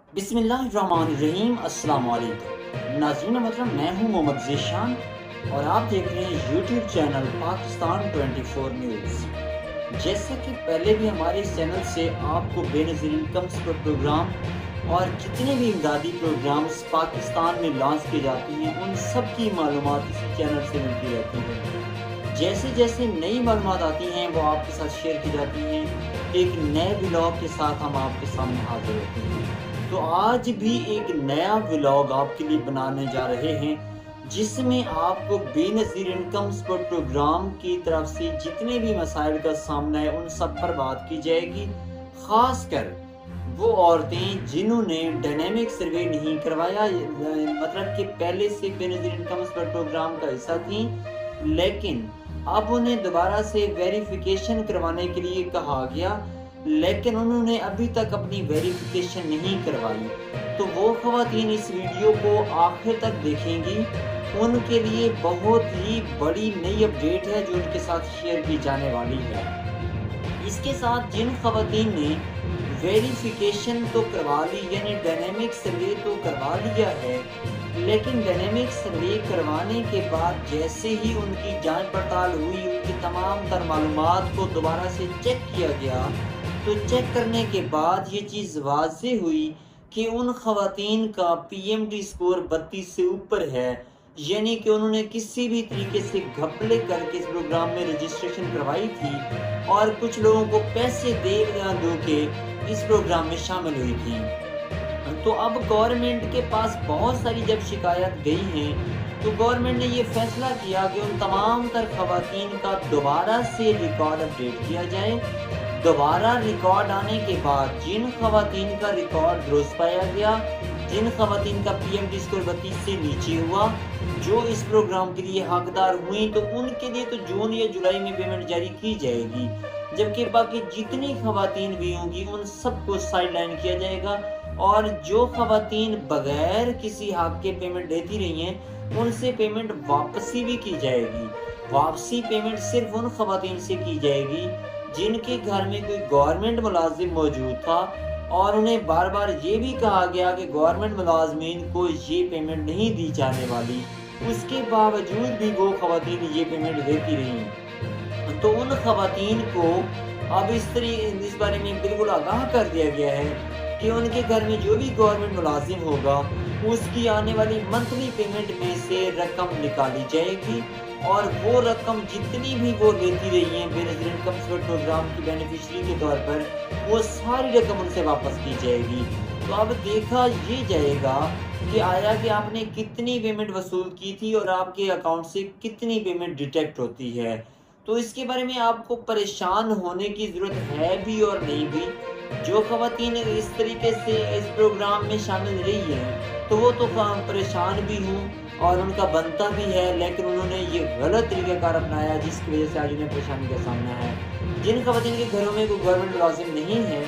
बिस्मिल्लाहिर्रहमानिर्रहीम। अस्सलाम वालेकुम नाज़रीन मतलब मैं हूं मोहम्मद ज़ीशान और आप देख रहे हैं यूट्यूब चैनल पाकिस्तान 24 न्यूज़। जैसे कि पहले भी हमारे इस चैनल से आपको बेनज़ीर इनकम सपोर्ट प्रोग्राम और जितने भी इमदादी प्रोग्राम्स पाकिस्तान में लॉन्च किए जाते हैं उन सब की मालूमात इसी चैनल से मिलती रहती हैं। जैसे जैसे नई मालूमात आती हैं वो आपके साथ शेयर की जाती हैं। एक नए व्लॉग के साथ हम आपके सामने हाजिर होते हैं। तो आज भी एक नया व्लॉग आपके लिए बनाने जा रहे हैं जिसमें आपको बेनज़ीर इनकम सपोर्ट प्रोग्राम की तरफ से जितने भी मसाइल का सामना है उन सब पर बात की जाएगी। ख़ास कर वो औरतें जिन्होंने डायनेमिक सर्वे नहीं करवाया, मतलब कि पहले से बेनज़ीर इनकम सपोर्ट प्रोग्राम का हिस्सा थी लेकिन अब उन्हें दोबारा से वेरिफिकेशन करवाने के लिए कहा गया, लेकिन उन्होंने अभी तक अपनी वेरिफिकेशन नहीं करवाई। तो वो ख़वातीन इस वीडियो को आखिर तक देखेंगी, उनके लिए बहुत ही बड़ी नई अपडेट है जो उनके साथ शेयर की जाने वाली है। इसके साथ जिन ख़वातीन ने वेरिफिकेशन तो करवा ली, यानी डायनेमिक सर्वे तो करवा लिया है, लेकिन डायनेमिक सर्वे करवाने के बाद जैसे ही उनकी जांच पड़ताल हुई, उनकी तमाम तर मालूमात को दोबारा से चेक किया गया, तो चेक करने के बाद ये चीज़ वाज़ेह हुई कि उन ख़वातीन का पीएमटी स्कोर 32 से ऊपर है, यानी कि उन्होंने किसी भी तरीके से घपले करके इस प्रोग्राम में रजिस्ट्रेशन करवाई थी और कुछ लोगों को पैसे दे दो के इस प्रोग्राम में शामिल हुई थी। तो अब गवर्नमेंट के पास बहुत सारी जब शिकायत गई हैं तो गवर्नमेंट ने ये फैसला किया कि उन तमाम तर ख़वातीन का दोबारा से रिकॉर्ड अपडेट किया जाए। दोबारा रिकॉर्ड आने के बाद जिन ख़वातीन का रिकॉर्ड दुरुस्त पाया गया, जिन ख़वातीन का पीएमटी स्कोर 32 से नीचे हुआ, जो इस प्रोग्राम के लिए हकदार हुई, तो उनके लिए तो जून या जुलाई में पेमेंट जारी की जाएगी, जबकि बाकी जितनी ख़वातीन भी होंगी उन सबको साइड लाइन किया जाएगा और जो ख़वातीन बगैर किसी हक के पेमेंट देती रही हैं उनसे पेमेंट वापसी भी की जाएगी। वापसी पेमेंट सिर्फ उन ख़वातीन से की जाएगी जिनके घर में कोई गवर्नमेंट मुलाजिम मौजूद था और उन्हें बार बार ये भी कहा गया कि गवर्नमेंट मुलाजमीन को ये पेमेंट नहीं दी जाने वाली, उसके बावजूद भी वो ख़वातीन ये पेमेंट देती रहीं। तो उन ख़वातीन को अब इस बारे में बिल्कुल आगाह कर दिया गया है कि उनके घर में जो भी गवर्नमेंट मुलाजिम होगा उसकी आने वाली मंथली पेमेंट में से रकम निकाली जाएगी और वो रकम जितनी भी वो लेती रही हैं बेनज़ीर इनकम सपोर्ट प्रोग्राम की बेनिफिशरी के तौर पर, वो सारी रकम उनसे वापस की जाएगी। तो अब देखा ये जाएगा कि आया कि आपने कितनी पेमेंट वसूल की थी और आपके अकाउंट से कितनी पेमेंट डिटेक्ट होती है। तो इसके बारे में आपको परेशान होने की ज़रूरत है भी और नहीं भी। जो ख़वातीन इस तरीके से इस प्रोग्राम में शामिल रही हैं तो वो तो परेशान भी हूँ और उनका बनता भी है, लेकिन उन्होंने ये गलत तरीक़ाकार अपनाया जिसकी वजह से आज उन्हें परेशानी का सामना है। जिन ख़वातीन के घरों में कोई गवर्नमेंट मुलाजिम नहीं है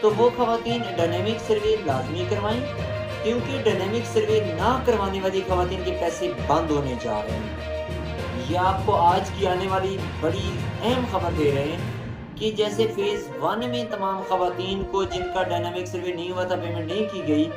तो वो ख़वातीन डायनेमिक सर्वे लाजमी करवाएं, क्योंकि डायनेमिक सर्वे ना करवाने वाली ख़वातीन के पैसे बंद होने जा रहे हैं। ये आपको आज की आने वाली बड़ी अहम खबर दे रहे हैं कि जैसे फेज़ 1 में तमाम ख़वातीन को जिनका डायनेमिक सर्वे नहीं हुआ था पेमेंट नहीं की गई,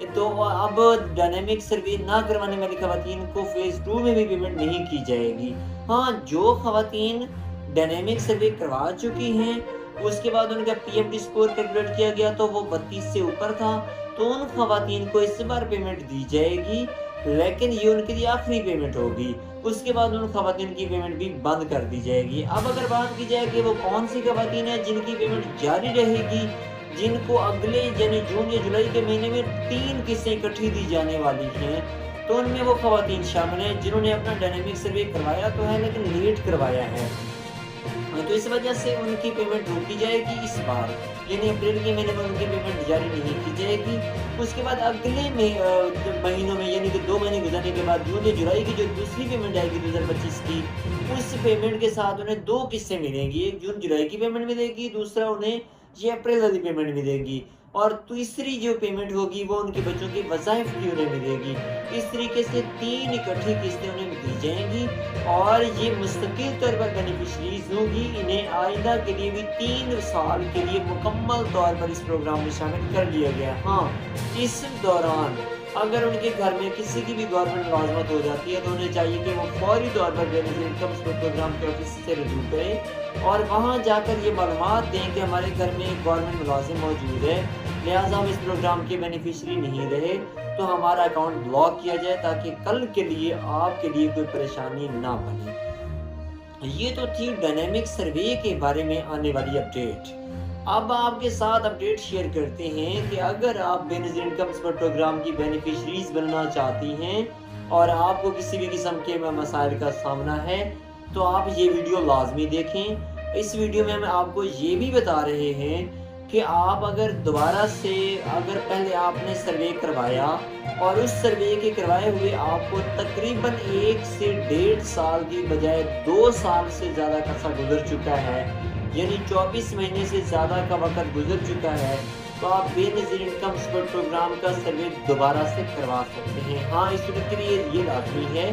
तो अब डायनेमिक सर्वे ना करवाने वाली ख़वातीन को फेज़ 2 में भी पेमेंट नहीं की जाएगी। हाँ, जो ख़वातीन डायनेमिक सर्वे करवा चुकी हैं उसके बाद उनका पीएमटी स्कोर कैलकुलेट किया गया तो वो 32 से ऊपर था, तो उन ख़वातीन को इस बार पेमेंट दी जाएगी, लेकिन ये उनके लिए आखिरी पेमेंट होगी। उसके बाद उन ख़वातीन की पेमेंट भी बंद कर दी जाएगी। अब अगर बात की जाए कि वो कौन सी ख़वातीन है जिनकी पेमेंट जारी रहेगी, जिनको अगले यानी जून या जुलाई के महीने में 3 किस्तें इकट्ठी दी जाने वाली हैं, तो उनमें वो ख़वातीन शामिल हैं जिन्होंने अपना डायनेमिक सर्वे करवाया तो है लेकिन लेट करवाया है। तो इस वजह से उनकी पेमेंट रोकी जाएगी इस बार, यानी अप्रैल के महीने में उनकी पेमेंट जारी नहीं की जाएगी। उसके बाद अगले महीनों में यानी कि 2 महीने गुजरने के बाद जून या जुलाई की जो दूसरी पेमेंट आएगी 2025 की, उस पेमेंट के साथ उन्हें 2 किस्तें मिलेंगी। एक जून जुलाई की पेमेंट मिलेगी, दूसरा उन्हें ये अप्रैल वाली पेमेंट मिलेगी। اور تیسری جو پیمنٹ ہوگی وہ ان کے بچوں کے وظائف کی انہیں ملے گی۔ اس طریقے سے 3 اکٹھی قسطیں انہیں دی جائیں گی اور یہ مستقل طور پر بینیفیشریز ہوں گی۔ انہیں آئندہ کے لیے بھی 3 سال کے لیے مکمل طور پر اس پروگرام میں شامل کر لیا گیا۔ ہاں، اس دوران اگر ان کے گھر میں کسی کی بھی گورنمنٹ ملازمت ہو جاتی ہے تو انہیں چاہیے کہ وہ فوری طور پر بینیفٹ انکم پروگرام کے آفس سے رجوع کریں اور وہاں جا کر یہ معلومات دیں کہ ہمارے گھر میں ایک گورنمنٹ ملازم موجود ہے، لہٰذا ہم اس پروگرام کے بینیفیشری نہیں رہے تو ہمارا اکاؤنٹ بلاک کیا جائے تاکہ کل کے لیے آپ کے لیے کوئی پریشانی نہ بنے۔ یہ تو تھی ڈائنامک سروے کے بارے میں آنے والی اپڈیٹ۔ اب آپ کے ساتھ اپڈیٹ شیئر کرتے ہیں کہ اگر آپ بے نظیر انکم سپورٹ پروگرام کی بینیفیشریز بننا چاہتی ہیں اور آپ کو کسی بھی قسم کے مسائل کا سامنا ہے تو آپ یہ ویڈیو لازمی دیکھیں۔ اس ویڈیو میں ہم آپ کو یہ بھی بتا رہے ہیں کہ آپ اگر دوبارہ سے پہلے آپ نے سروے کروایا اور اس سروے کے کروائے ہوئے آپ کو تقریباً 1 سے 1.5 سال کی بجائے 2 سال سے زیادہ عرصہ گزر چکا ہے، یعنی 24 مہینے سے زیادہ کا وقت گزر چکا ہے، تو آپ بے نظیر انکم سپورٹ پروگرام کا سروے دوبارہ سے کروا سکتے ہیں۔ ہاں، اس صورت کے لیے یہ لازمی ہے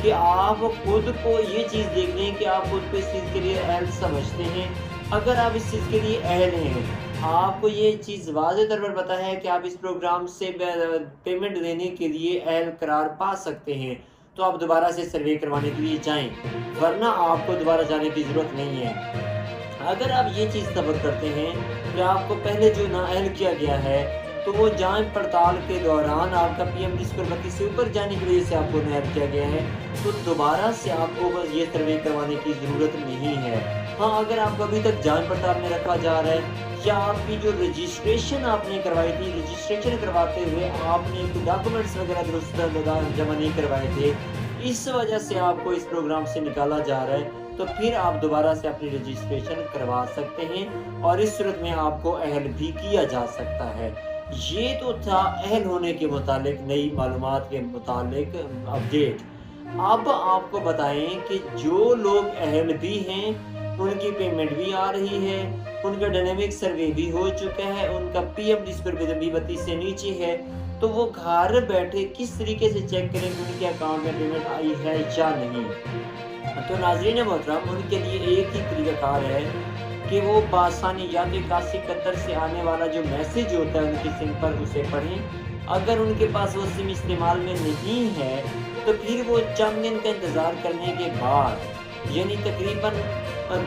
کہ آپ خود کو یہ چیز دیکھ لیں کہ آپ خود کو اس چیز کے لیے اہل سمجھتے ہیں۔ اگر آپ اس چیز کے لیے اہل ہیں، آپ کو یہ چیز واضح طور پر پتہ ہے کہ آپ اس پروگرام سے پیمنٹ دینے کے لیے اہل قرار پا سکتے ہیں، تو آپ دوبارہ سے سروے کروانے کے لیے جائیں، ورنہ آپ کو دوبارہ جانے کی ضرورت نہیں ہے۔ اگر آپ یہ چیز تصور کرتے ہیں کہ آپ کو پہلے جو نااہل کیا گیا ہے تو وہ جانچ پڑتال کے دوران آپ کا پی ایم ڈی اسکور 32 سے اوپر جانے کی وجہ سے آپ کو نااہل کیا گیا ہے، تو دوبارہ سے آپ کو بس یہ سروے کروانے کی ضرورت نہیں ہے۔ ہاں، اگر آپ کو ابھی تک جانچ پڑتال میں رکھا جا رہا ہے یا آپ کی جو رجسٹریشن آپ نے کروائی تھی، رجسٹریشن کرواتے ہوئے آپ نے ڈاکومنٹس وغیرہ درست جمع نہیں کروائے تھے، اس وجہ سے آپ کو اس پروگرام سے نکالا جا رہا ہے، تو پھر آپ دوبارہ سے اپنی رجسٹریشن کروا سکتے ہیں اور اس صورت میں آپ کو اہل بھی کیا جا سکتا ہے۔ یہ تو تھا اہل ہونے کے متعلق نئی معلومات کے متعلق اپڈیٹ۔ اب آپ کو بتائیں کہ جو لوگ اہل بھی ہیں ان کی پیمنٹ بھی آ رہی ہے، ان کا ڈائنامک سروے بھی ہو چکا ہے، ان کا پی ایم ڈی اسکور بھی 32 سے نیچے ہے، تو وہ گھر بیٹھے کس طریقے سے چیک کریں کہ ان کے اکاؤنٹ میں پیمنٹ آئی ہے یا نہیں؟ تو ناظرین محترم، ان کے لیے ایک ہی طریقہ کار ہے کہ وہ بآسانی یا تو 8171 سے آنے والا جو میسج ہوتا ہے ان کی سم پر اسے پڑھیں۔ اگر ان کے پاس وہ سم استعمال میں نہیں ہے تو پھر وہ چند دن کا انتظار کرنے کے بعد، یعنی تقریباً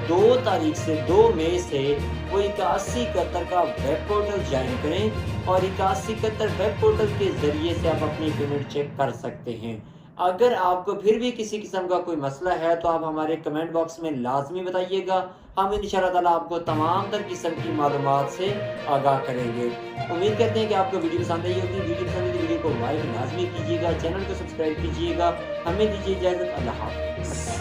2 تاریخ سے 2 مئی سے وہ 8171 کا ویب پورٹل جوائن کریں اور 8171 ویب پورٹل کے ذریعے سے آپ اپنی پیمنٹ چیک کر سکتے ہیں۔ اگر آپ کو پھر بھی کسی قسم کا کوئی مسئلہ ہے تو آپ ہمارے کمنٹ باکس میں لازمی بتائیے گا، ہم انشاءاللہ تعالیٰ آپ کو تمام تر قسم کی معلومات سے آگاہ کریں گے۔ امید کرتے ہیں کہ آپ کو ویڈیو پسند آئی ہوگی۔ ویڈیو پسند آئی تو ویڈیو کو لائک لازمی کیجیے گا، چینل کو سبسکرائب کیجیے گا۔ ہمیں دیجیے اجازت، اللہ حافظ۔